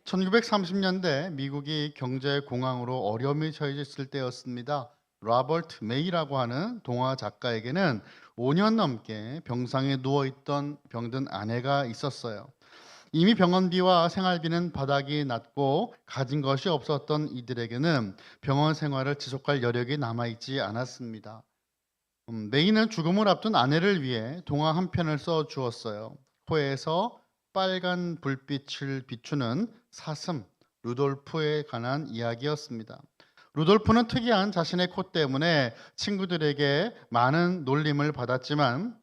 1930년대 미국이 경제 공황으로 어려움에 처해졌을 때였습니다. 로버트 메이라고 하는 동화 작가에게는 5년 넘게 병상에 누워 있던 병든 아내가 있었어요. 이미 병원비와 생활비는 바닥이 났고 가진 것이 없었던 이들에게는 병원 생활을 지속할 여력이 남아 있지 않았습니다. 메이는 죽음을 앞둔 아내를 위해 동화 한 편을 써 주었어요. 코에서 빨간 불빛을 비추는 사슴 루돌프에 관한 이야기였습니다. 루돌프는 특이한 자신의 코 때문에 친구들에게 많은 놀림을 받았지만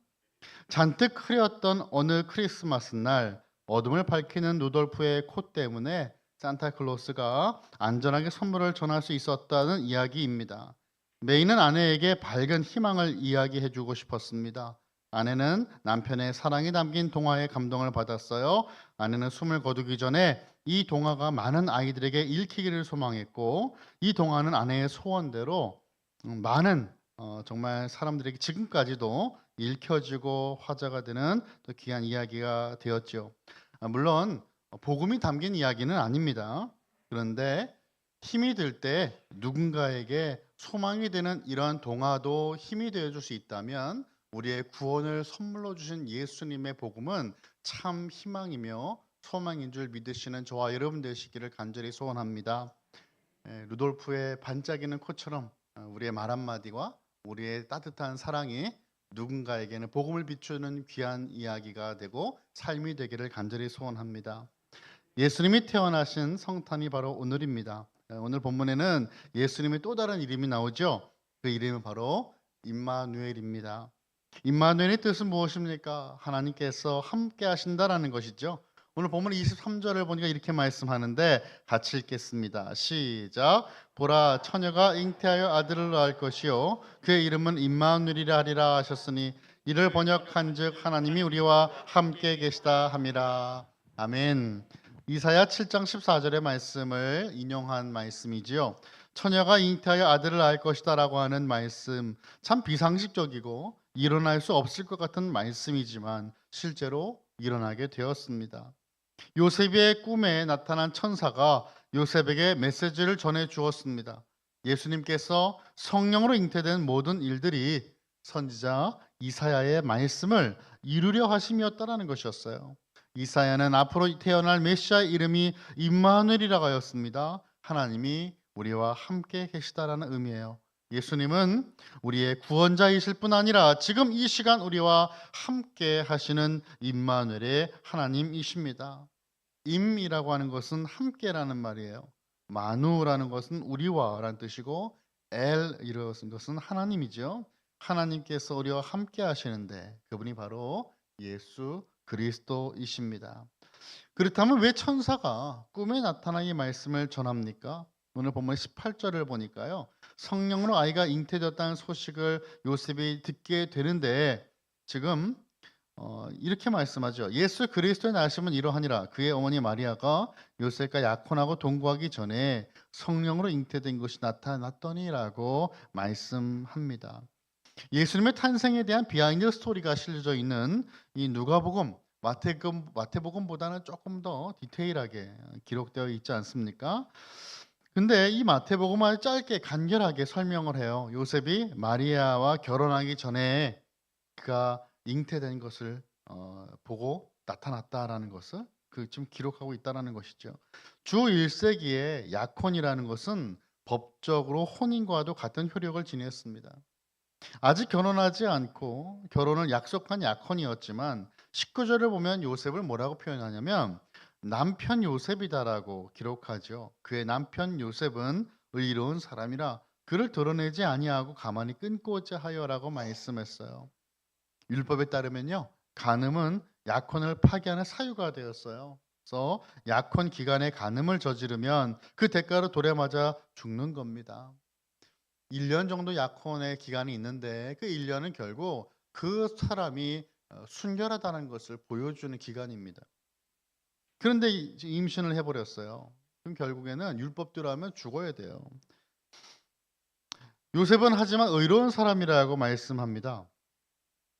잔뜩 흐렸던 어느 크리스마스 날 어둠을 밝히는 루돌프의 코 때문에 산타클로스가 안전하게 선물을 전할 수 있었다는 이야기입니다. 메이는 아내에게 밝은 희망을 이야기해 주고 싶었습니다. 아내는 남편의 사랑이 담긴 동화에 감동을 받았어요. 아내는 숨을 거두기 전에 이 동화가 많은 아이들에게 읽히기를 소망했고, 이 동화는 아내의 소원대로 많은 정말 사람들에게 지금까지도 읽혀지고 화제가 되는 또 귀한 이야기가 되었죠. 물론 복음이 담긴 이야기는 아닙니다. 그런데 힘이 들 때 누군가에게 소망이 되는 이러한 동화도 힘이 되어줄 수 있다면 우리의 구원을 선물로 주신 예수님의 복음은 참 희망이며 소망인 줄 믿으시는 저와 여러분 되시기를 간절히 소원합니다. 루돌프의 반짝이는 코처럼 우리의 말 한마디와 우리의 따뜻한 사랑이 누군가에게는 복음을 비추는 귀한 이야기가 되고 삶이 되기를 간절히 소원합니다. 예수님이 태어나신 성탄이 바로 오늘입니다. 오늘 본문에는 예수님의 또 다른 이름이 나오죠. 그 이름은 바로 임마누엘입니다. 임마누엘의 뜻은 무엇입니까? 하나님께서 함께 하신다라는 것이죠. 오늘 본문 23절을 보니까 이렇게 말씀하는데 같이 읽겠습니다. 시작. 보라, 처녀가 잉태하여 아들을 낳을 것이요 그의 이름은 임마누엘이라 하리라 하셨으니 이를 번역한즉 하나님이 우리와 함께 계시다 함이라. 아멘. 이사야 7장 14절의 말씀을 인용한 말씀이지요. 처녀가 잉태하여 아들을 낳을 것이다라고 하는 말씀, 참 비상식적이고 일어날 수 없을 것 같은 말씀이지만 실제로 일어나게 되었습니다. 요셉의 꿈에 나타난 천사가 요셉에게 메시지를 전해 주었습니다. 예수님께서 성령으로 잉태된 모든 일들이 선지자 이사야의 말씀을 이루려 하심이었다라는 것이었어요. 이사야는 앞으로 태어날 메시아의 이름이 임마누엘이라고 하였습니다. 하나님이 우리와 함께 계시다라는 의미예요. 예수님은 우리의 구원자이실 뿐 아니라 지금 이 시간 우리와 함께 하시는 임마누엘의 하나님이십니다. 임이라고 하는 것은 함께라는 말이에요. 마누라는 것은 우리와라는 뜻이고 이것은 것은 하나님이죠. 하나님께서 우리와 함께 하시는데 그분이 바로 예수 그리스도이십니다. 그렇다면 왜 천사가 꿈에 나타나 이 말씀을 전합니까? 오늘 본문 18절을 보니까요. 성령으로 아이가 잉태되었다는 소식을 요셉이 듣게 되는데 지금 이렇게 말씀하죠. 예수 그리스도의 나심은 이러하니라. 그의 어머니 마리아가 요셉과 약혼하고 동거하기 전에 성령으로 잉태된 것이 나타났더니라고 말씀합니다. 예수님의 탄생에 대한 비하인드 스토리가 실려져 있는 이 누가복음, 마태복음보다는 조금 더 디테일하게 기록되어 있지 않습니까? 근데 이 마태복음을 짧게 간결하게 설명을 해요. 요셉이 마리아와 결혼하기 전에 그가 잉태된 것을 보고 나타났다라는 것을 지금 기록하고 있다라는 것이죠. 주 1세기에 약혼이라는 것은 법적으로 혼인과도 같은 효력을 지녔습니다. 아직 결혼하지 않고 결혼을 약속한 약혼이었지만 19절을 보면 요셉을 뭐라고 표현하냐면 남편 요셉이다라고 기록하죠. 그의 남편 요셉은 의로운 사람이라 그를 드러내지 아니하고 가만히 끊고자 하여라고 말씀했어요. 율법에 따르면요. 간음은 약혼을 파기하는 사유가 되었어요. 그래서 약혼 기간에 간음을 저지르면 그 대가로 돌에 맞아 죽는 겁니다. 1년 정도 약혼의 기간이 있는데 그 1년은 결국 그 사람이 순결하다는 것을 보여주는 기간입니다. 그런데 임신을 해버렸어요. 그럼 결국에는 율법대로 하면 죽어야 돼요. 요셉은 하지만 의로운 사람이라고 말씀합니다.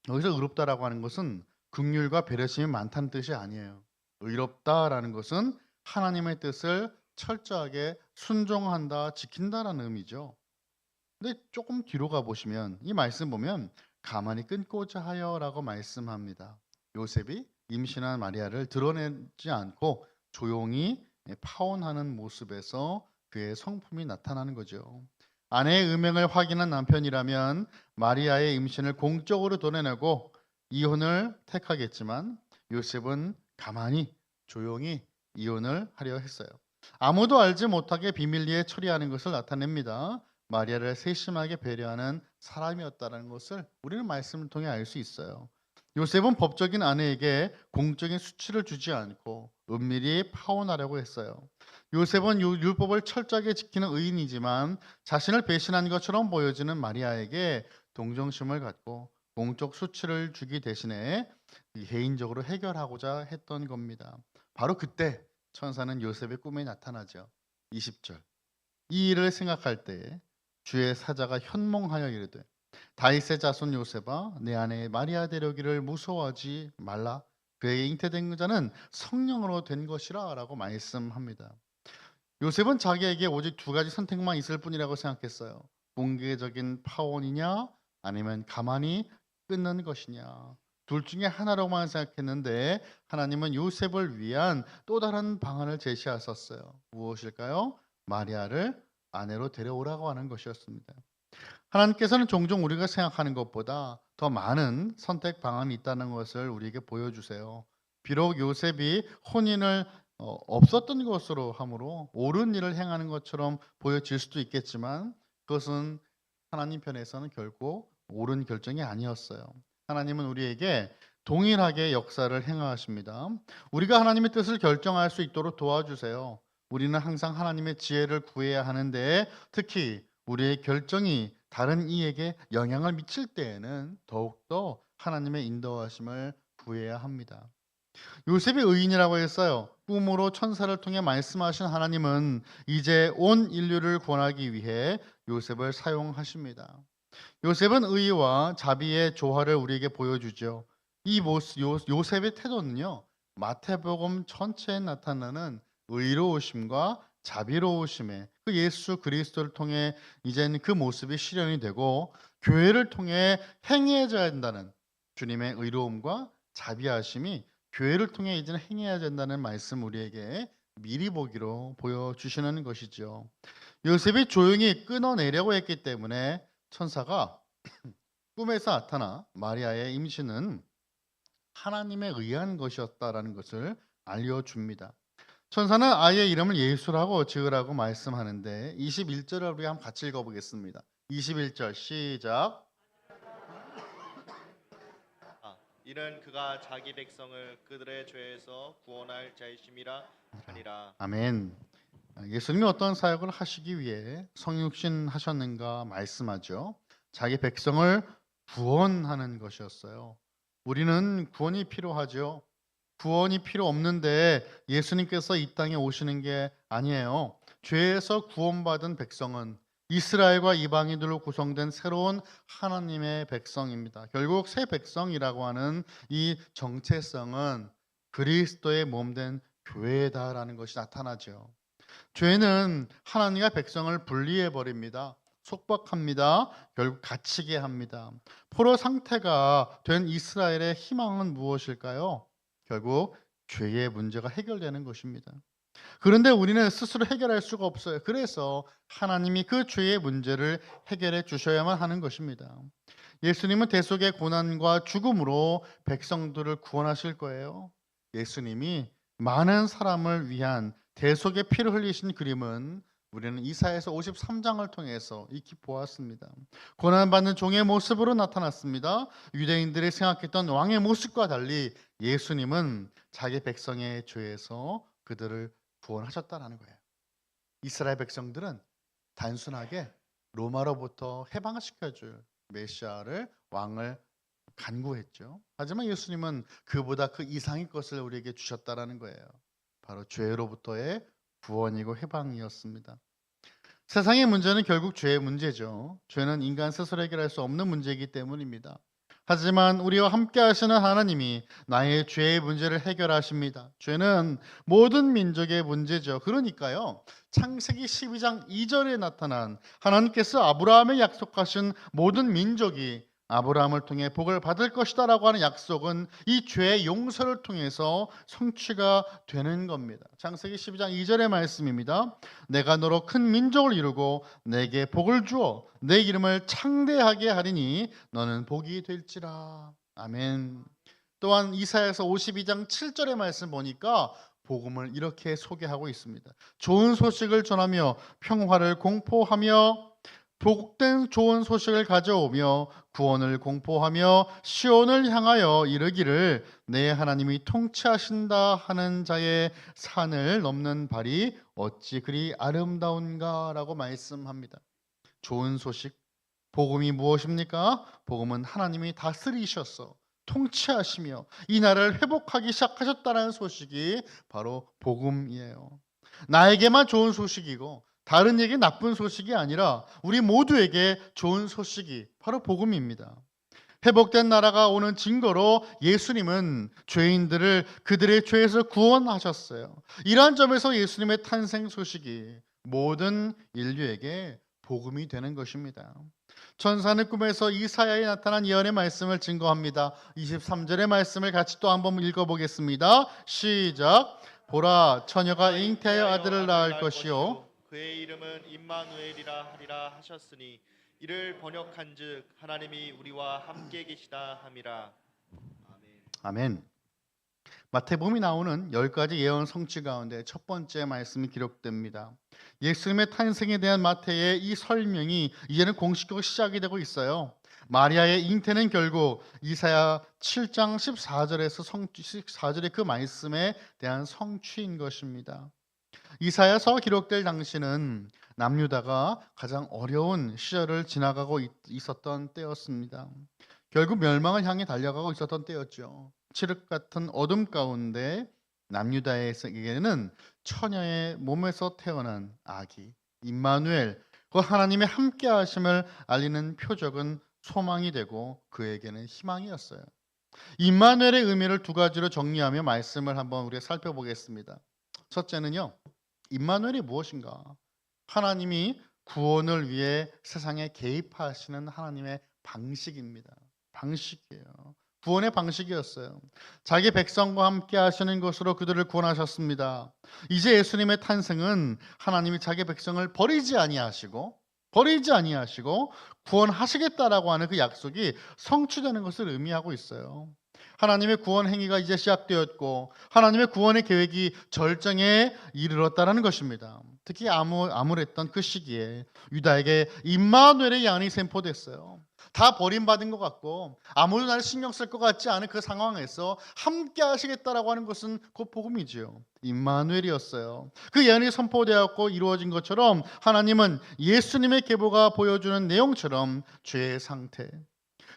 여기서 의롭다라고 하는 것은 긍휼과 배려심이 많다는 뜻이 아니에요. 의롭다라는 것은 하나님의 뜻을 철저하게 순종한다, 지킨다라는 의미죠. 근데 조금 뒤로 가 보시면 이 말씀 보면 가만히 끊고자 하여라고 말씀합니다. 요셉이 임신한 마리아를 드러내지 않고 조용히 파혼하는 모습에서 그의 성품이 나타나는 거죠. 아내의 음행을 확인한 남편이라면 마리아의 임신을 공적으로 드러내고 이혼을 택하겠지만 요셉은 가만히 조용히 이혼을 하려 했어요. 아무도 알지 못하게 비밀리에 처리하는 것을 나타냅니다. 마리아를 세심하게 배려하는 사람이었다는 것을 우리는 말씀을 통해 알 수 있어요. 요셉은 법적인 아내에게 공적인 수치를 주지 않고 은밀히 파혼하려고 했어요. 요셉은 율법을 철저하게 지키는 의인이지만 자신을 배신한 것처럼 보여지는 마리아에게 동정심을 갖고 공적 수치를 주기 대신에 개인적으로 해결하고자 했던 겁니다. 바로 그때 천사는 요셉의 꿈에 나타나죠. 20절. 이 일을 생각할 때 주의 사자가 현몽하여 이르되 다윗의 자손 요셉아 내 아내 마리아 데려기를 무서워하지 말라. 그에게 잉태된 자는 성령으로 된 것이라라고 말씀합니다. 요셉은 자기에게 오직 두 가지 선택만 있을 뿐이라고 생각했어요. 공개적인 파혼이냐 아니면 가만히 끊는 것이냐. 둘 중에 하나로만 생각했는데 하나님은 요셉을 위한 또 다른 방안을 제시하셨어요. 무엇일까요? 마리아를 아내로 데려오라고 하는 것이었습니다. 하나님께서는 종종 우리가 생각하는 것보다 더 많은 선택 방안이 있다는 것을 우리에게 보여주세요. 비록 요셉이 혼인을 없었던 것으로 함으로 옳은 일을 행하는 것처럼 보여질 수도 있겠지만 그것은 하나님 편에서는 결코 옳은 결정이 아니었어요. 하나님은 우리에게 동일하게 역사를 행하십니다. 우리가 하나님의 뜻을 결정할 수 있도록 도와주세요. 우리는 항상 하나님의 지혜를 구해야 하는데 특히 우리의 결정이 다른 이에게 영향을 미칠 때에는 더욱더 하나님의 인도하심을 구해야 합니다. 요셉이 의인이라고 했어요. 꿈으로 천사를 통해 말씀하신 하나님은 이제 온 인류를 구원하기 위해 요셉을 사용하십니다. 요셉은 의와 자비의 조화를 우리에게 보여주죠. 이 모습, 요셉의 태도는요. 마태복음 전체에 나타나는 의로우심과 자비로우심의 그 예수 그리스도를 통해 이제는 그 모습이 실현이 되고 교회를 통해 행해져야 된다는 주님의 의로움과 자비하심이 교회를 통해 이제는 행해야 된다는 말씀 우리에게 미리 보기로 보여주시는 것이죠. 요셉이 조용히 끊어내려고 했기 때문에 천사가 꿈에서 나타나 마리아의 임신은 하나님에 의한 것이었다라는 것을 알려줍니다. 천사는 아이의 이름을 예수라고 지으라고 말씀하는데 21절을 우리 한번 같이 읽어보겠습니다. 21절 시작. 이는 그가 자기 백성을 그들의 죄에서 구원할 자이심이라 하니라. 아멘. 예수님이 어떤 사역을 하시기 위해 성육신 하셨는가 말씀하죠. 자기 백성을 구원하는 것이었어요. 우리는 구원이 필요하죠. 구원이 필요 없는데 예수님께서 이 땅에 오시는 게 아니에요. 죄에서 구원받은 백성은 이스라엘과 이방인들로 구성된 새로운 하나님의 백성입니다. 결국 새 백성이라고 하는 이 정체성은 그리스도의 몸된 교회다라는 것이 나타나죠. 죄는 하나님과 백성을 분리해 버립니다. 속박합니다. 결국 갇히게 합니다. 포로 상태가 된 이스라엘의 희망은 무엇일까요? 결국 죄의 문제가 해결되는 것입니다. 그런데 우리는 스스로 해결할 수가 없어요. 그래서 하나님이 그 죄의 문제를 해결해 주셔야만 하는 것입니다. 예수님은 대속의 고난과 죽음으로 백성들을 구원하실 거예요. 예수님이 많은 사람을 위한 대속의 피를 흘리신 그림은 우리는 이사야서 53장을 통해서 익히 보았습니다. 고난받는 종의 모습으로 나타났습니다. 유대인들이 생각했던 왕의 모습과 달리 예수님은 자기 백성의 죄에서 그들을 구원하셨다는 거예요. 이스라엘 백성들은 단순하게 로마로부터 해방시켜줄 메시아를 왕을 간구했죠. 하지만 예수님은 그보다 그 이상의 것을 우리에게 주셨다라는 거예요. 바로 죄로부터의 구원이고 해방이었습니다. 세상의 문제는 결국 죄의 문제죠. 죄는 인간 스스로 해결할 수 없는 문제이기 때문입니다. 하지만 우리와 함께 하시는 하나님이 나의 죄의 문제를 해결하십니다. 죄는 모든 민족의 문제죠. 그러니까요. 창세기 12장 2절에 나타난 하나님께서 아브라함에 약속하신 모든 민족이 아브라함을 통해 복을 받을 것이다라고 하는 약속은 이 죄의 용서를 통해서 성취가 되는 겁니다. 창세기 12장 2절의 말씀입니다. 내가 너로 큰 민족을 이루고 내게 복을 주어 내 이름을 창대하게 하리니 너는 복이 될지라. 아멘. 또한 이사야서 52장 7절의 말씀 보니까 복음을 이렇게 소개하고 있습니다. 좋은 소식을 전하며 평화를 공포하며 복된 좋은 소식을 가져오며 구원을 공포하며 시온을 향하여 이르기를 내 하나님이 통치하신다 하는 자의 산을 넘는 발이 어찌 그리 아름다운가라고 말씀합니다. 좋은 소식, 복음이 무엇입니까? 복음은 하나님이 다스리셔서 통치하시며 이 나라를 회복하기 시작하셨다는 소식이 바로 복음이에요. 나에게만 좋은 소식이고 다른 에게 나쁜 소식이 아니라 우리 모두에게 좋은 소식이 바로 복음입니다. 회복된 나라가 오는 증거로 예수님은 죄인들을 그들의 죄에서 구원하셨어요. 이러한 점에서 예수님의 탄생 소식이 모든 인류에게 복음이 되는 것입니다. 천사는 꿈에서 이사야에 나타난 예언의 말씀을 증거합니다. 23절의 말씀을 같이 또 한번 읽어보겠습니다. 시작. 보라, 처녀가 잉태하여 아들을 낳을 것이요 그의 이름은 임마누엘이라 하리라 하셨으니 이를 번역한즉 하나님이 우리와 함께 계시다 함이라. 아멘. 아멘. 마태복음이 나오는 10가지 예언 성취 가운데 첫 번째 말씀이 기록됩니다. 예수님의 탄생에 대한 마태의 이 설명이 이제는 공식적으로 시작이 되고 있어요. 마리아의 잉태는 결국 이사야 7장 14절의 그 말씀에 대한 성취인 것입니다. 이사야서 기록될 당시는 남유다가 가장 어려운 시절을 지나가고 있었던 때였습니다. 결국 멸망을 향해 달려가고 있었던 때였죠. 칠흑 같은 어둠 가운데 남유다에게는 처녀의 몸에서 태어난 아기 임마누엘, 그 하나님의 함께하심을 알리는 표적은 소망이 되고 그에게는 희망이었어요. 임마누엘의 의미를 두 가지로 정리하며 말씀을 한번 우리가 살펴보겠습니다. 첫째는요, 임마누엘이 무엇인가? 하나님이 구원을 위해 세상에 개입하시는 하나님의 방식입니다. 방식이에요. 구원의 방식이었어요. 자기 백성과 함께 하시는 것으로 그들을 구원하셨습니다. 이제 예수님의 탄생은 하나님이 자기 백성을 버리지 아니하시고 구원하시겠다라고 하는 그 약속이 성취되는 것을 의미하고 있어요. 하나님의 구원 행위가 이제 시작되었고 하나님의 구원의 계획이 절정에 이르렀다라는 것입니다. 특히 암울했던 그 시기에 유다에게 임마누엘의 야언이 선포됐어요. 다 버림받은 것 같고 아무도 나를 신경 쓸 것 같지 않은 그 상황에서 함께 하시겠다라고 하는 것은 곧 복음이지요. 임마누엘이었어요. 그 예언이 선포되었고 이루어진 것처럼 하나님은 예수님의 계보가 보여주는 내용처럼 죄의 상태,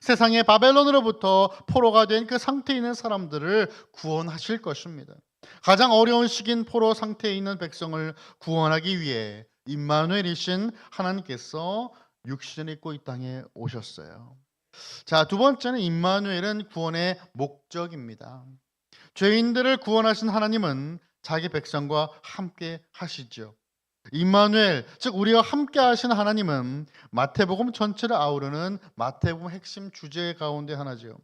세상의 바벨론으로부터 포로가 된 그 상태에 있는 사람들을 구원하실 것입니다. 가장 어려운 시기인 포로 상태에 있는 백성을 구원하기 위해 임마누엘이신 하나님께서 육신을 입고 이 땅에 오셨어요. 자, 두 번째는 임마누엘은 구원의 목적입니다. 죄인들을 구원하신 하나님은 자기 백성과 함께 하시죠. 임마누엘, 즉 우리와 함께 하신 하나님은 마태복음 전체를 아우르는 마태복음 핵심 주제 가운데 하나죠.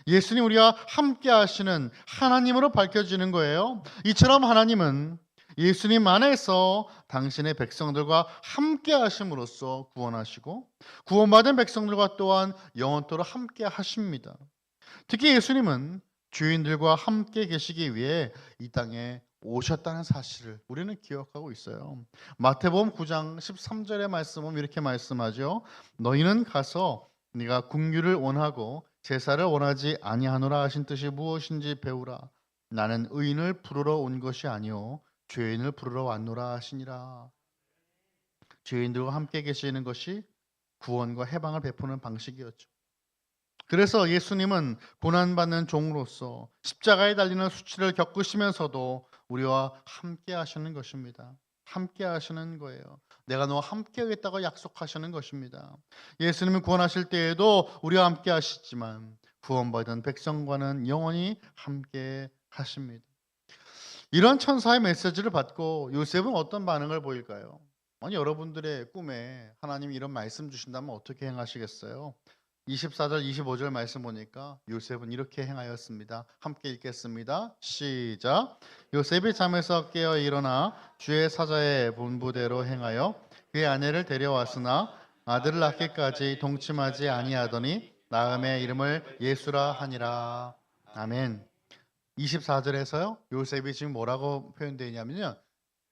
예수님 우리와 함께 하시는 하나님으로 밝혀지는 거예요. 이처럼 하나님은 예수님 안에서 당신의 백성들과 함께 하심으로써 구원하시고 구원받은 백성들과 또한 영원토록 함께 하십니다. 특히 예수님은 죄인들과 함께 계시기 위해 이 땅에 오셨다는 사실을 우리는 기억하고 있어요. 마태복음 9장 13절의 말씀은 이렇게 말씀하죠. 너희는 가서 네가 긍휼을 원하고 제사를 원하지 아니하노라 하신 뜻이 무엇인지 배우라. 나는 의인을 부르러 온 것이 아니요 죄인을 부르러 왔노라 하시니라. 죄인들과 함께 계시는 것이 구원과 해방을 베푸는 방식이었죠. 그래서 예수님은 고난받는 종으로서 십자가에 달리는 수치를 겪으시면서도 우리와 함께 하시는 것입니다. 함께 하시는 거예요. 내가 너와 함께 하겠다고 약속하시는 것입니다. 예수님은 구원하실 때에도 우리와 함께 하시지만 구원받은 백성과는 영원히 함께 하십니다. 이런 천사의 메시지를 받고 요셉은 어떤 반응을 보일까요? 아니, 여러분들의 꿈에 하나님이 이런 말씀 주신다면 어떻게 행하시겠어요? 24절 25절 말씀 보니까 요셉은 이렇게 행하였습니다. 함께 읽겠습니다. 시작. 요셉이 잠에서 깨어 일어나 주의 사자의 본부대로 행하여 그의 아내를 데려왔으나 아들을 낳기까지 동침하지 아니하더니 낳음의 이름을 예수라 하니라. 아멘. 24절에서요. 요셉이 지금 뭐라고 표현되어 있냐면요.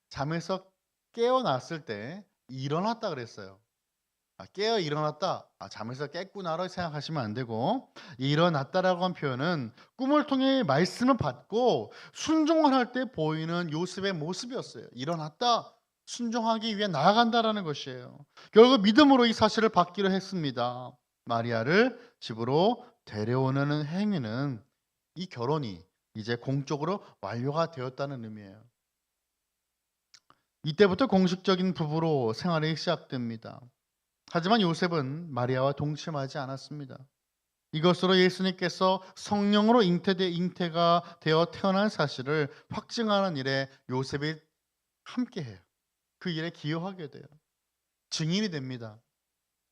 잠에서 깨어났을 때 일어났다 그랬어요. 깨어 일어났다. 잠에서 깼구나라고 생각하시면 안 되고, 일어났다라고 한 표현은 꿈을 통해 말씀을 받고 순종을 할 때 보이는 요셉의 모습이었어요. 일어났다. 순종하기 위해 나아간다라는 것이에요. 결국 믿음으로 이 사실을 받기로 했습니다. 마리아를 집으로 데려오는 행위는 이 결혼이 이제 공적으로 완료가 되었다는 의미예요. 이때부터 공식적인 부부로 생활이 시작됩니다. 하지만 요셉은 마리아와 동침하지 않았습니다. 이것으로 예수님께서 성령으로 잉태가 되어 태어난 사실을 확증하는 일에 요셉이 함께해요. 그 일에 기여하게 돼요. 증인이 됩니다.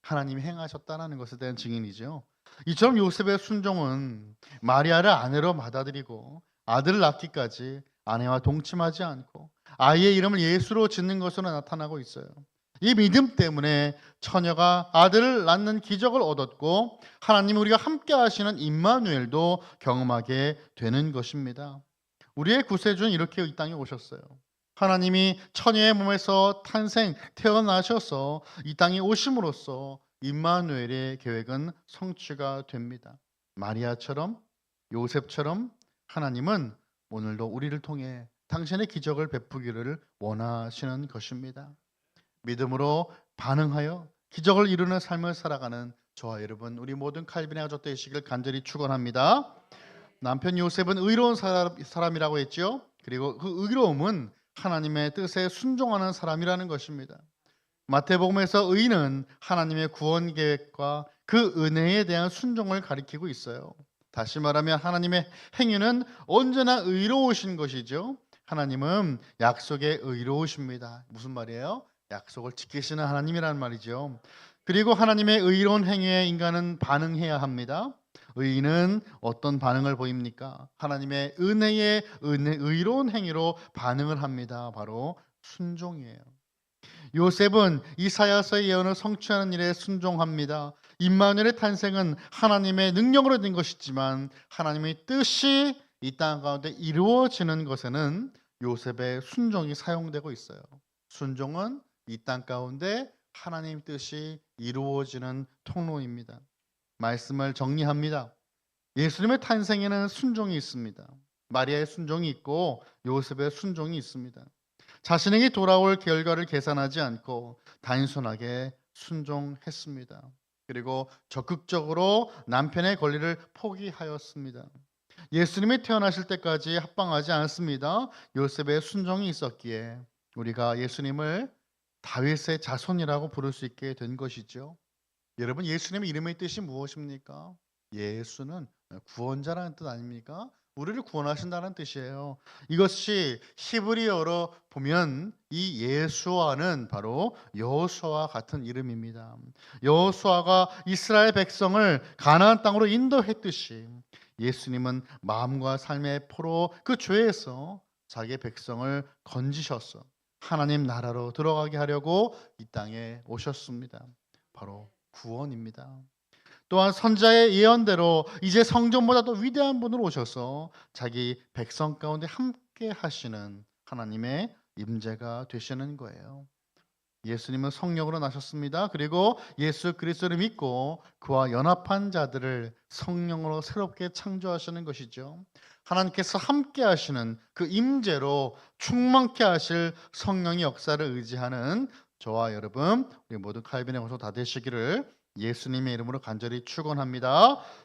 하나님이 행하셨다는 것에 대한 증인이죠. 이처럼 요셉의 순종은 마리아를 아내로 받아들이고 아들을 낳기까지 아내와 동침하지 않고 아이의 이름을 예수로 짓는 것으로 나타나고 있어요. 이 믿음 때문에 처녀가 아들을 낳는 기적을 얻었고 하나님 우리가 함께 하시는 임마누엘도 경험하게 되는 것입니다. 우리의 구세주는 이렇게 이 땅에 오셨어요. 하나님이 처녀의 몸에서 태어나셔서 이 땅에 오심으로써 임마누엘의 계획은 성취가 됩니다. 마리아처럼 요셉처럼 하나님은 오늘도 우리를 통해 당신의 기적을 베푸기를 원하시는 것입니다. 믿음으로 반응하여 기적을 이루는 삶을 살아가는 저와 여러분, 우리 모든 칼빈의 가족 되시길 간절히 축원합니다. 남편 요셉은 의로운 사람이라고 했죠. 그리고 그 의로움은 하나님의 뜻에 순종하는 사람이라는 것입니다. 마태복음에서 의는 하나님의 구원 계획과 그 은혜에 대한 순종을 가리키고 있어요. 다시 말하면 하나님의 행위는 언제나 의로우신 것이죠. 하나님은 약속에 의로우십니다. 무슨 말이에요? 약속을 지키시는 하나님이라는 말이죠. 그리고 하나님의 의로운 행위에 인간은 반응해야 합니다. 의인은 어떤 반응을 보입니까? 하나님의 의로운 행위로 반응을 합니다. 바로 순종이에요. 요셉은 이사야서의 예언을 성취하는 일에 순종합니다. 임마누엘의 탄생은 하나님의 능력으로 된 것이지만 하나님의 뜻이 이 땅 가운데 이루어지는 것에는 요셉의 순종이 사용되고 있어요. 순종은 이 땅 가운데 하나님 뜻이 이루어지는 통로입니다. 말씀을 정리합니다. 예수님의 탄생에는 순종이 있습니다. 마리아의 순종이 있고 요셉의 순종이 있습니다. 자신에게 돌아올 결과를 계산하지 않고 단순하게 순종했습니다. 그리고 적극적으로 남편의 권리를 포기하였습니다. 예수님이 태어나실 때까지 합방하지 않습니다. 요셉의 순종이 있었기에 우리가 예수님을 다윗의 자손이라고 부를 수 있게 된 것이죠. 여러분, 예수님의 이름의 뜻이 무엇입니까? 예수는 구원자라는 뜻 아닙니까? 우리를 구원하신다는 뜻이에요. 이것이 히브리어로 보면 이 예수아는 바로 여호수아와 같은 이름입니다. 여호수아가 이스라엘 백성을 가나안 땅으로 인도했듯이 예수님은 마음과 삶의 포로 그 죄에서 자기의 백성을 건지셔서 하나님 나라로 들어가게 하려고 이 땅에 오셨습니다. 바로 구원입니다. 또한 선자의 예언대로 이제 성전보다 더 위대한 분으로 오셔서 자기 백성 가운데 함께 하시는 하나님의 임재가 되시는 거예요. 예수님은 성령으로 나셨습니다. 그리고 예수 그리스도를 믿고 그와 연합한 자들을 성령으로 새롭게 창조하시는 것이죠. 하나님께서 함께 하시는 그 임재로 충만케 하실 성령의 역사를 의지하는 저와 여러분, 우리 모두 칼빈의 원소 다 되시기를 예수님의 이름으로 간절히 축원합니다.